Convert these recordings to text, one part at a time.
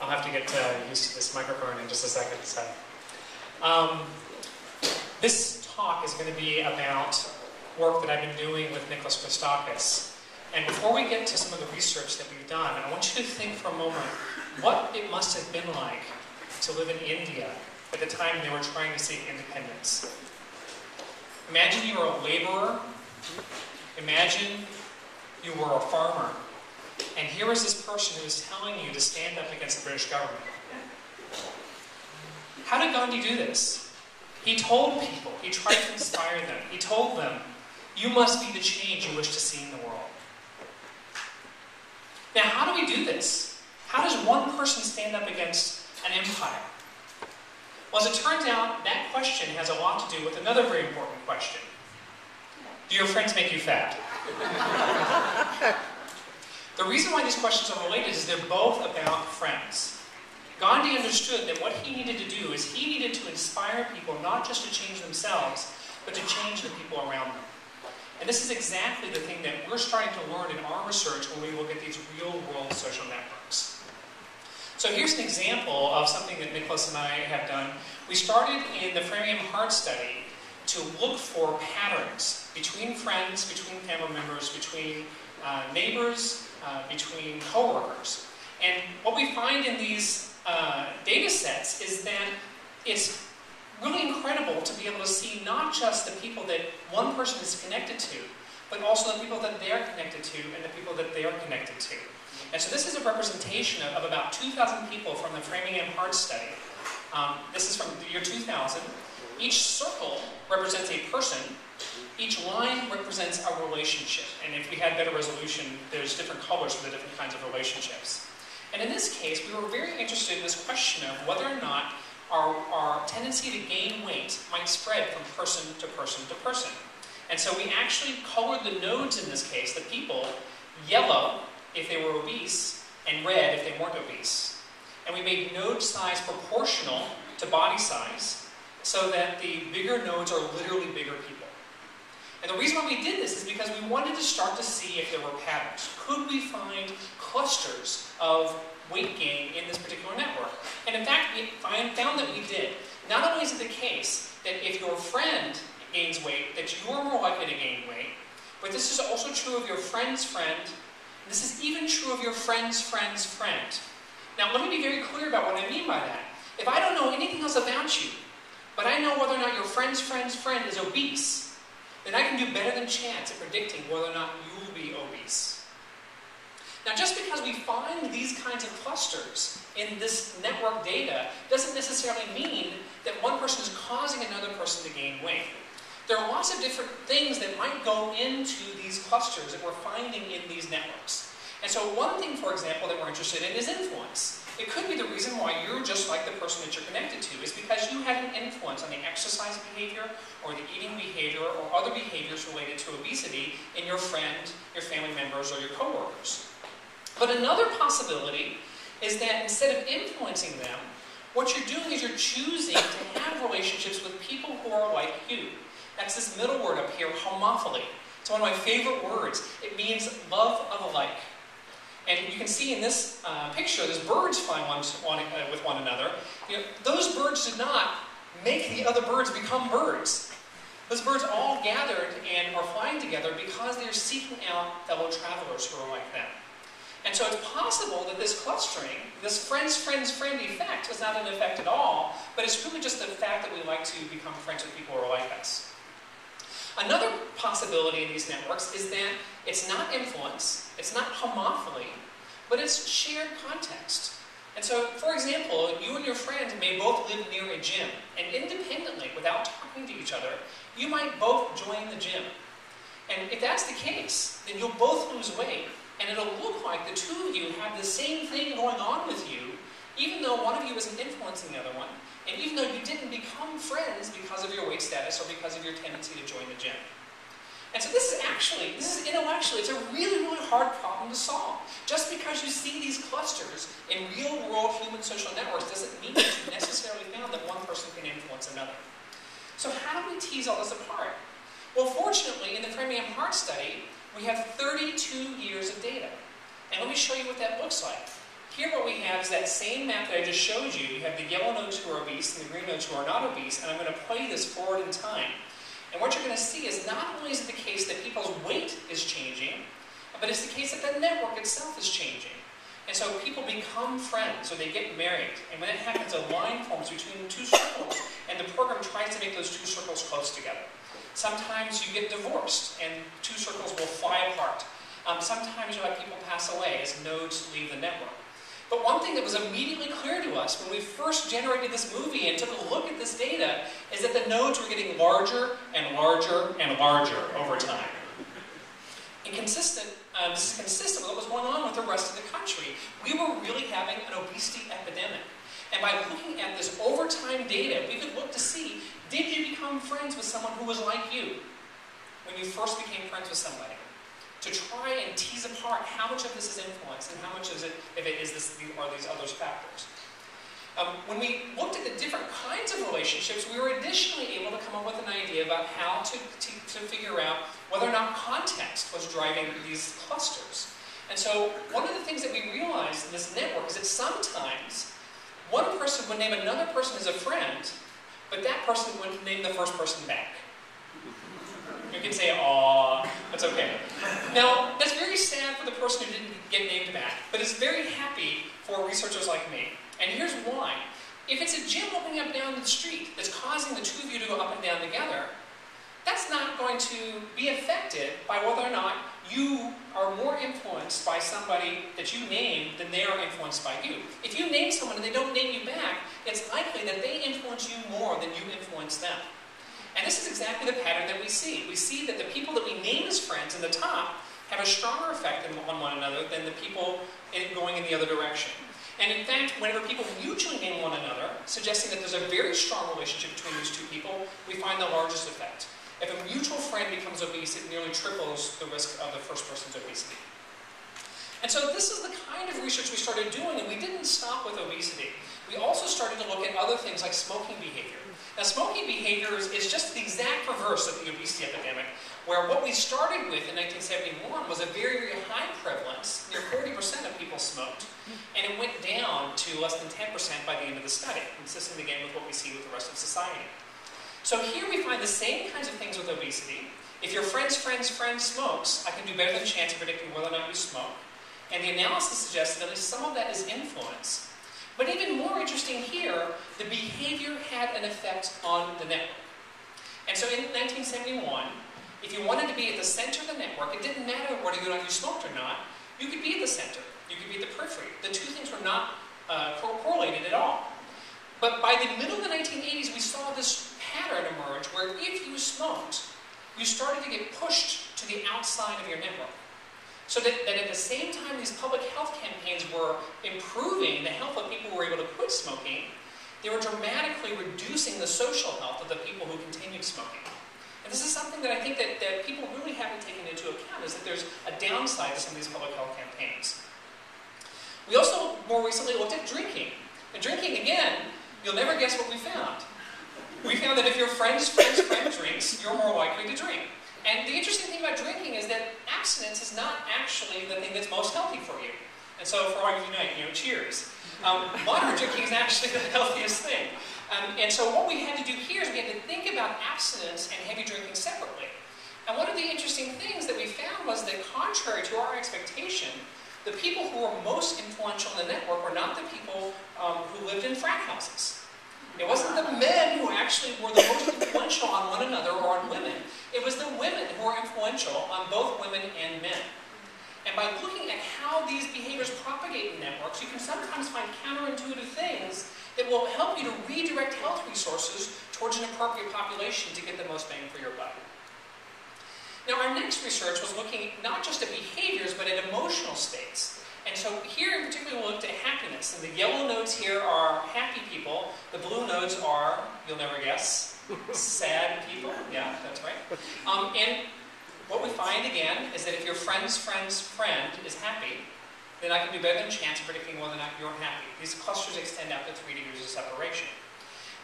I'll have to get used to this microphone in just a second. So, this talk is going to be about work that I've been doing with Nicholas Christakis. And before we get to some of the research that we've done, I want you to think for a moment what it must have been like to live in India at the time they were trying to seek independence. Imagine you were a laborer. Imagine you were a farmer. And here is this person who is telling you to stand up against the British government. How did Gandhi do this? He told people, he tried to inspire them. He told them, you must be the change you wish to see in the world. Now, how do we do this? How does one person stand up against an empire? Well, as it turns out, that question has a lot to do with another very important question. Do your friends make you fat? The reason why these questions are related is they're both about friends. Gandhi understood that what he needed to do is he needed to inspire people not just to change themselves, but to change the people around them. And this is exactly the thing that we're starting to learn in our research when we look at these real-world social networks. So here's an example of something that Nicholas and I have done. We started in the Framingham Heart Study to look for patterns between friends, between family members, between neighbors, between coworkers. And what we find in these data sets is that it's really incredible to be able to see not just the people that one person is connected to, but also the people that they're connected to and the people that they're connected to. And so this is a representation of about 2,000 people from the Framingham Heart Study. This is from the year 2000. Each circle represents a person. Each line represents a relationship. And if we had better resolution, there's different colors for the different kinds of relationships. And in this case, we were very interested in this question of whether or not our tendency to gain weight might spread from person to person to person. And so we actually colored the nodes in this case, the people, yellow if they were obese, and red if they weren't obese. And we made node size proportional to body size, so that the bigger nodes are literally bigger people. And the reason why we did this is because we wanted to start to see if there were patterns. Could we find clusters of weight gain in this particular network? And in fact, we found that we did. Not only is it the case that if your friend gains weight, that you are more likely to gain weight, but this is also true of your friend's friend. And this is even true of your friend's friend's friend. Now, let me be very clear about what I mean by that. If I don't know anything else about you, but I know whether or not your friend's friend's friend is obese, then I can do better than chance at predicting whether or not you will be obese. Now, just because we find these kinds of clusters in this network data doesn't necessarily mean that one person is causing another person to gain weight. There are lots of different things that might go into these clusters that we're finding in these networks. And so one thing, for example, that we're interested in is influence. It could be the reason why you're just like the person that you're connected to is because you had an influence on the exercise behavior or the eating behavior or other behaviors related to obesity in your friend, your family members, or your coworkers. But another possibility is that instead of influencing them, what you're doing is you're choosing to have relationships with people who are like you. That's this middle word up here, homophily. It's one of my favorite words. It means love of alike. And you can see in this picture, there's birds flying with one another. You know, those birds did not make the other birds become birds. Those birds all gathered and are flying together because they're seeking out fellow travelers who are like them. And so it's possible that this clustering, this friends, friends, friend effect is not an effect at all, but it's really just the fact that we like to become friends with people who are like us. Another possibility in these networks is that it's not influence, it's not homophily, but it's shared context. And so, for example, you and your friend may both live near a gym, and independently, without talking to each other, you might both join the gym. And if that's the case, then you'll both lose weight, and it'll look like the two of you have the same thing going on with you, even though one of you isn't influencing the other one, and even though you didn't become friends because of your weight status or because of your tendency to join the gym. And so this is intellectually, it's a really, really hard problem to solve. Just because you see these clusters in real-world human social networks doesn't mean that you necessarily found that one person can influence another. So how do we tease all this apart? Well, fortunately, in the Framingham Heart Study, we have 32 years of data. And let me show you what that looks like. Here what we have is that same map that I just showed you. You have the yellow nodes who are obese and the green nodes who are not obese, and I'm going to play this forward in time. And what you're going to see is not only is it the case that people's weight is changing, but it's the case that the network itself is changing. And so people become friends, or they get married. And when that happens, a line forms between two circles, and the program tries to make those two circles close together. Sometimes you get divorced, and two circles will fly apart. Sometimes you let people pass away as nodes leave the network. But one thing that was immediately clear to us when we first generated this movie and took a look at this data is that the nodes were getting larger and larger and larger over time. And this is consistent with what was going on with the rest of the country. We were really having an obesity epidemic. And by looking at this overtime data, we could look to see, did you become friends with someone who was like you when you first became friends with somebody? To try and tease apart how much of this is influence and how much of it is are these other factors. When we looked at the different kinds of relationships, we were additionally able to come up with an idea about how to figure out whether or not context was driving these clusters. And so one of the things that we realized in this network is that sometimes one person would name another person as a friend, but that person would name the first person back. You can say, "Aw," that's okay. Now, that's very sad for the person who didn't get named back, but it's very happy for researchers like me. And here's why. If it's a gym opening up down the street that's causing the two of you to go up and down together, that's not going to be affected by whether or not you are more influenced by somebody that you named than they are influenced by you. If you name someone and they don't name you back, it's likely that they influence you more than you influence them. And this is exactly the pattern that we see. We see that the people that we name as friends in the top have a stronger effect on one another than the people going in the other direction. And in fact, whenever people mutually name one another, suggesting that there's a very strong relationship between these two people, we find the largest effect. If a mutual friend becomes obese, it nearly triples the risk of the first person's obesity. And so this is the kind of research we started doing, and we didn't stop with obesity. We also started to look at other things like smoking behavior. Now, smoking behavior is just the exact reverse of the obesity epidemic, where what we started with in 1971 was a very, very high prevalence. Near 40% of people smoked, and it went down to less than 10% by the end of the study, consistent again with what we see with the rest of society. So here we find the same kinds of things with obesity. If your friend's friend smokes, I can do better than chance of predicting whether or not you smoke. And the analysis suggests that at least some of that is influence. But even more interesting here, the behavior had an effect on the network. And so in 1971, if you wanted to be at the center of the network, it didn't matter whether or not you smoked or not, you could be at the center, you could be at the periphery. The two things were not correlated at all. But by the middle of the 1980s, we saw this pattern emerge where if you smoked, you started to get pushed to the outside of your network. So that at the same time these public health campaigns were improving the health of people who were able to quit smoking, they were dramatically reducing the social health of the people who continued smoking. And this is something that I think that people really haven't taken into account, is that there's a downside to some of these public health campaigns. We also more recently looked at drinking. And drinking, again, you'll never guess what we found. We found that if your friend's friend drinks, you're more likely to drink. And the interesting thing about drinking is that abstinence is not actually the thing that's most healthy for you. And so for all of you tonight, cheers. Moderate drinking is actually the healthiest thing. And so what we had to do here is we had to think about abstinence and heavy drinking separately. And one of the interesting things that we found was that contrary to our expectation, the people who were most influential in the network were not the people who lived in frat houses. It wasn't the men who actually were the most influential on one another or on women. It was the women who were influential on both women and men. And by looking at how these behaviors propagate in networks, you can sometimes find counterintuitive things that will help you to redirect health resources towards an appropriate population to get the most bang for your buck. Now, our next research was looking not just at behaviors, but at emotional states. And so here in particular we looked at happiness. And the yellow nodes here are happy people. The blue nodes are, you'll never guess, sad people. Yeah, that's right. And what we find again is that if your friend's friend is happy, then I can do better than chance of predicting whether or not you're happy. These clusters extend out to 3 degrees of separation.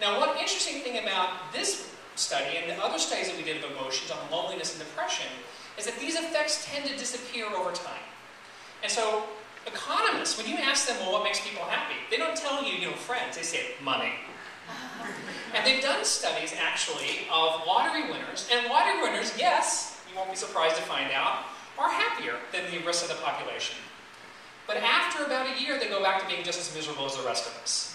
Now, one interesting thing about this study and the other studies that we did of emotions on loneliness and depression is that these effects tend to disappear over time. And so Economists, when you ask them, well, what makes people happy? They don't tell you, friends. They say money. And they've done studies, actually, of lottery winners. And lottery winners, yes, you won't be surprised to find out, are happier than the rest of the population. But after about a year, they go back to being just as miserable as the rest of us.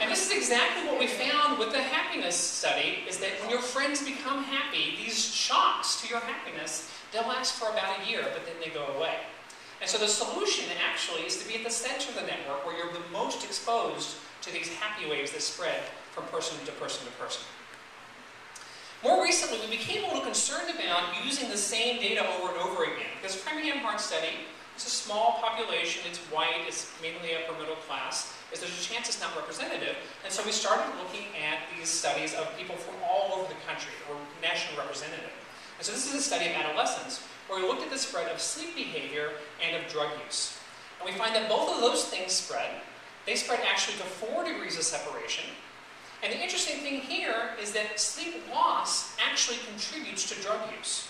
And this is exactly what we found with the happiness study, is that when your friends become happy, these shocks to your happiness, they'll last for about a year, but then they go away. And so the solution, actually, is to be at the center of the network, where you're the most exposed to these happy waves that spread from person to person to person. More recently, we became a little concerned about using the same data over and over again. Because Framingham Heart Study, it's a small population, it's white, it's mainly upper middle class, there's a chance it's not representative. And so we started looking at these studies of people from all over the country, or national representative. And so this is a study of adolescents, where we looked at the spread of sleep behavior and of drug use. And we find that both of those things spread. They spread actually to 4 degrees of separation. And the interesting thing here is that sleep loss actually contributes to drug use.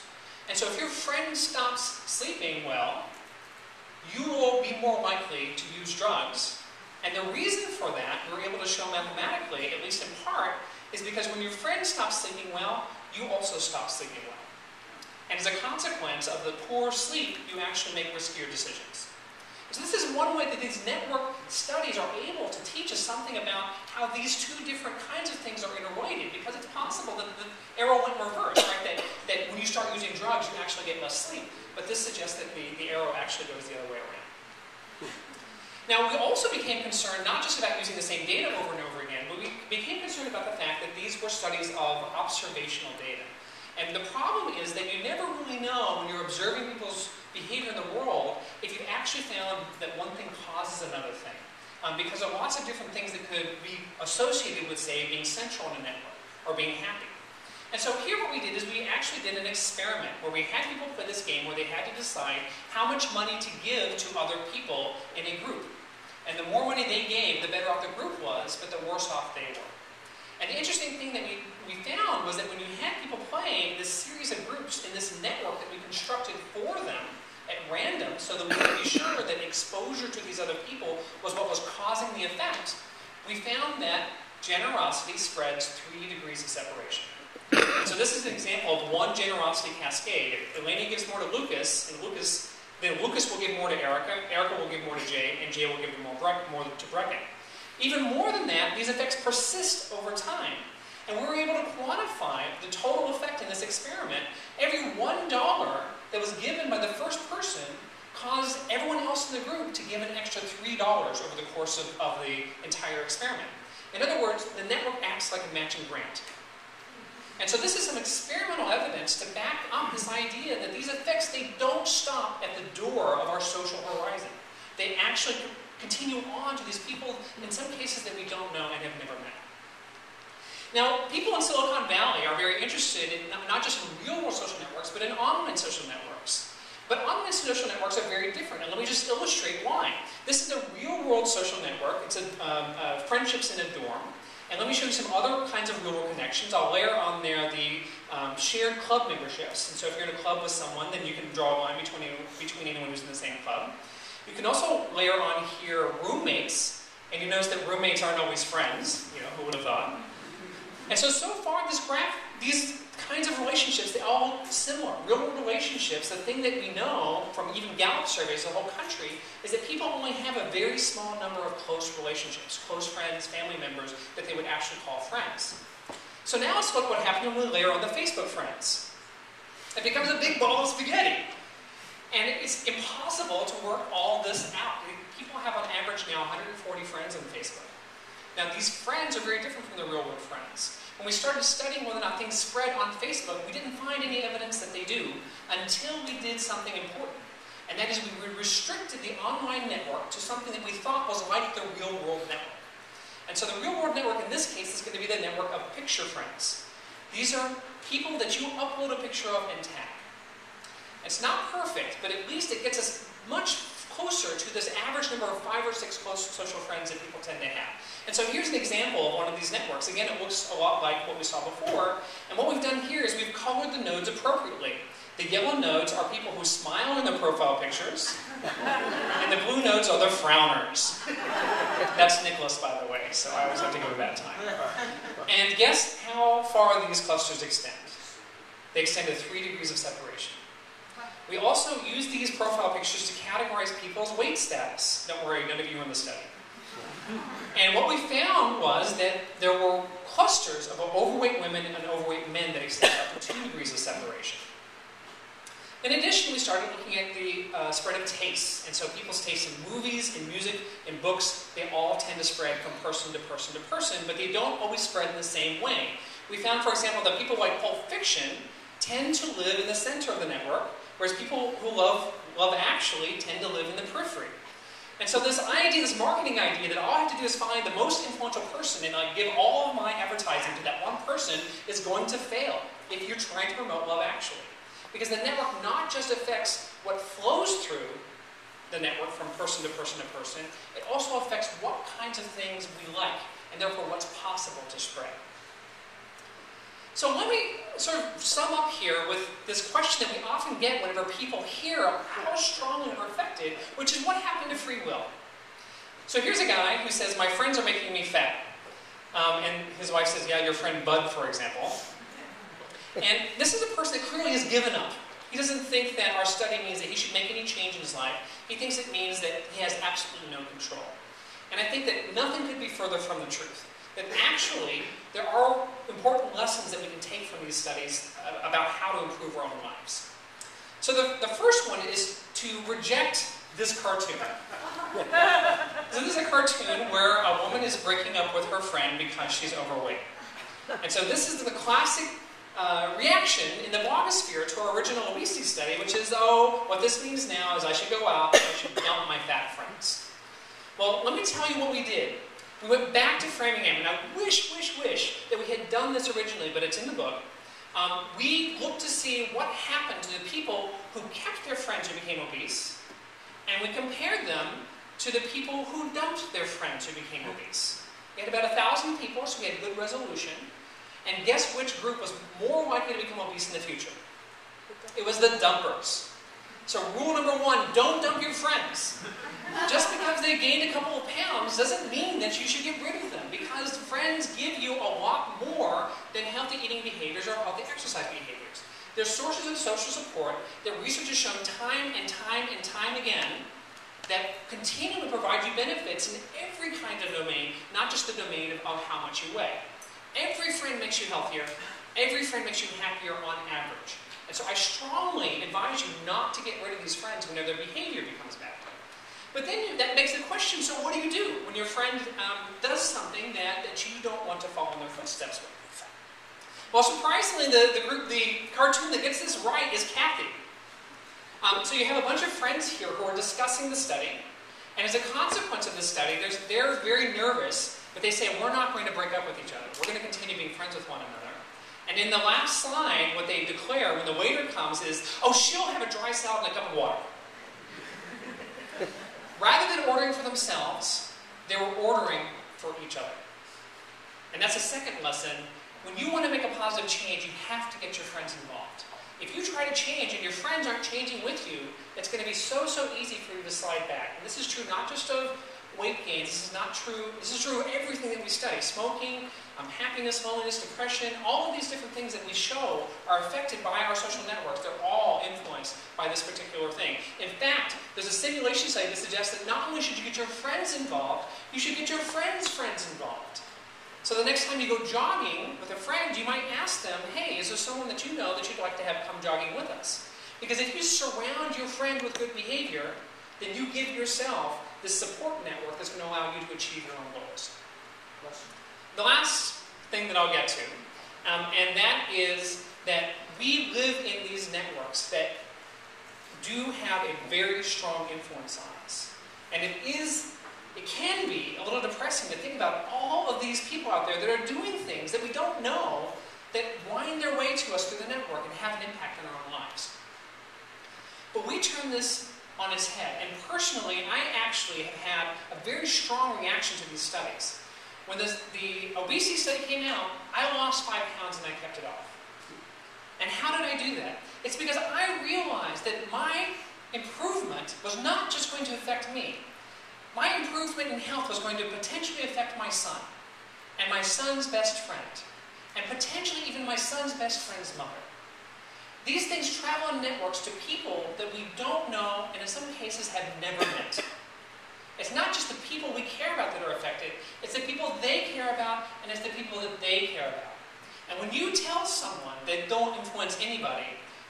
And so if your friend stops sleeping well, you will be more likely to use drugs. And the reason for that, we're able to show mathematically, at least in part, is because when your friend stops sleeping well, you also stop sleeping well. And as a consequence of the poor sleep, you actually make riskier decisions. So this is one way that these network studies are able to teach us something about how these two different kinds of things are interrelated, because it's possible that the arrow went reverse, right? That when you start using drugs, you actually get less sleep. But this suggests that the arrow actually goes the other way around. Now, we also became concerned not just about using the same data over and over again, but we became concerned about the fact that these were studies of observational data. And the problem is that you never really know when you're observing people's behavior in the world if you actually found that one thing causes another thing. Because there are lots of different things that could be associated with, say, being central in a network or being happy. And so here what we did is we actually did an experiment where we had people play this game where they had to decide how much money to give to other people in a group. And the more money they gave, the better off the group was, but the worse off they were. And the interesting thing that we found was that when you had people playing this series of groups in this network that we constructed for them at random, so that we could be sure that exposure to these other people was what was causing the effect, we found that generosity spreads 3 degrees of separation. And so this is an example of one generosity cascade. If Eleni gives more to Lucas, then Lucas will give more to Erica, Erica will give more to Jay, and Jay will give more to Brecken. Even more than that, these effects persist over time. And we were able to quantify the total effect in this experiment. Every $1 that was given by the first person caused everyone else in the group to give an extra $3 over the course of the entire experiment. In other words, the network acts like a matching grant. And so this is some experimental evidence to back up this idea that these effects, they don't stop at the door of our social horizon. They actually continue on to these people, in some cases that we don't know and have never met. Now, people in Silicon Valley are very interested in not just in real-world social networks, but in online social networks. But online social networks are very different, and let me just illustrate why. This is a real-world social network. It's friendships in a dorm. And let me show you some other kinds of real-world connections. I'll layer on there the shared club memberships. And so if you're in a club with someone, then you can draw a line between anyone who's in the same club. You can also layer on here roommates, and you notice that roommates aren't always friends. Who would have thought? And so far, this graph, these kinds of relationships, they're all similar. Real-world relationships, the thing that we know from even Gallup surveys, the whole country, is that people only have a very small number of close relationships, close friends, family members, that they would actually call friends. So now let's look what happens when we layer on the Facebook friends. It becomes a big ball of spaghetti. And it's impossible to work all this out. People have on average now 140 friends on Facebook. Now these friends are very different from the real-world friends. When we started studying whether or not things spread on Facebook, we didn't find any evidence that they do until we did something important. And that is we restricted the online network to something that we thought was like the real-world network. And so the real-world network in this case is going to be the network of picture friends. These are people that you upload a picture of and tag. It's not perfect, but at least it gets us much closer to this average number of 5 or 6 close social friends that people tend to have. And so here's an example of one of these networks. Again, it looks a lot like what we saw before. And what we've done here is we've colored the nodes appropriately. The yellow nodes are people who smile in their profile pictures. And the blue nodes are the frowners. That's Nicholas, by the way, so I always have to give him that time. And guess how far these clusters extend? They extend to 3 degrees of separation. We also use these profile pictures to categorize people's weight status. Don't worry, none of you are in the study. And what we found was that there were clusters of overweight women and overweight men that extended up to 2 degrees of separation. In addition, we started looking at the spread of tastes. And so people's tastes in movies, in music, in books, they all tend to spread from person to person to person, but they don't always spread in the same way. We found, for example, that people like Pulp Fiction tend to live in the center of the network, whereas people who love Actually tend to live in the periphery. And so this idea, this marketing idea, that all I have to do is find the most influential person and I give all of my advertising to that one person is going to fail if you're trying to promote Love Actually. Because the network not just affects what flows through the network from person to person to person, it also affects what kinds of things we like, and therefore what's possible to spread. So let me sort of sum up here with this question that we often get whenever people hear how strongly we're affected, which is what happened to free will. So here's a guy who says, my friends are making me fat. And his wife says, yeah, your friend Bud, for example. And this is a person that clearly has given up. He doesn't think that our study means that he should make any change in his life. He thinks it means that he has absolutely no control. And I think that nothing could be further from the truth. That actually, there are important lessons that we can take from these studies about how to improve our own lives. So the first one is to reject this cartoon. So this is a cartoon where a woman is breaking up with her friend because she's overweight. And so this is the classic reaction in the blogosphere to our original obesity study, which is, oh, what this means now is I should go out and I should dump my fat friends. Well, let me tell you what we did. We went back to Framingham, and I wish that we had done this originally, but it's in the book. We looked to see what happened to the people who kept their friends who became obese, and we compared them to the people who dumped their friends who became obese. We had about 1,000 people, so we had good resolution. And guess which group was more likely to become obese in the future? It was the dumpers. So rule number 1, don't dump your friends. Just because they gained a couple of pounds doesn't mean that you should get rid of them, because friends give you a lot more than healthy eating behaviors or healthy exercise behaviors. They're sources of social support that research has shown time and time and time again that continue to provide you benefits in every kind of domain, not just the domain of how much you weigh. Every friend makes you healthier. Every friend makes you happier on average. And so I strongly advise you not to get rid of these friends when their behavior becomes bad. But then that begs the question, so what do you do when your friend does something that you don't want to follow in their footsteps with? Well, surprisingly, the cartoon that gets this right is Kathy. So you have a bunch of friends here who are discussing the study, and as a consequence of the study, they're very nervous, but they say, we're not going to break up with each other. We're going to continue being friends with one another. And in the last slide, what they declare when the waiter comes is, oh, she'll have a dry salad and a cup of water. Rather than ordering for themselves, they were ordering for each other. And that's a second lesson. When you want to make a positive change, you have to get your friends involved. If you try to change and your friends aren't changing with you, it's going to be so easy for you to slide back. And this is true not just of weight gains. This is true of everything that we study. Smoking, happiness, loneliness, depression, all of these different things that we show are affected by our social networks. They're all influenced by this particular thing. In fact, there's a simulation study that suggests that not only should you get your friends involved, you should get your friends' friends involved. So the next time you go jogging with a friend, you might ask them, hey, is there someone that you know that you'd like to have come jogging with us? Because if you surround your friend with good behavior, then you give yourself this support network that's going to allow you to achieve your own goals. The last thing that I'll get to, and that is that we live in these networks that do have a very strong influence on us. And it can be a little depressing to think about all of these people out there that are doing things that we don't know that wind their way to us through the network and have an impact on our own lives. But we turn this on its head. And personally, I actually have had a very strong reaction to these studies. When the obesity study came out, I lost 5 pounds and I kept it off. And how did I do that? It's because I realized that my improvement was not just going to affect me. My improvement in health was going to potentially affect my son, and my son's best friend, and potentially even my son's best friend's mother. These things travel in networks to people that we don't know, and in some cases have never met. It's not just the people we care about that are affected, it's the people they care about, and it's the people that they care about. And when you tell someone that don't influence anybody,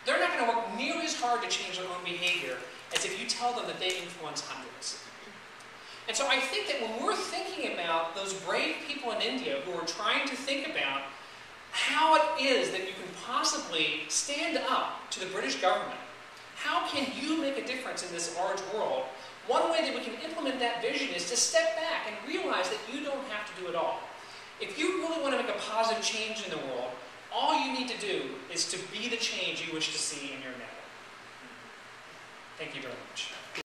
they're not going to work nearly as hard to change their own behavior as if you tell them that they influence hundreds. And so I think that when we're thinking about those brave people in India who are trying to think about how it is that you can possibly stand up to the British government, how can you make a difference in this large world? One way that we can implement that vision is to step back and realize that you don't have to do it all. If you really want to make a positive change in the world, all you need to do is to be the change you wish to see in your network. Thank you very much.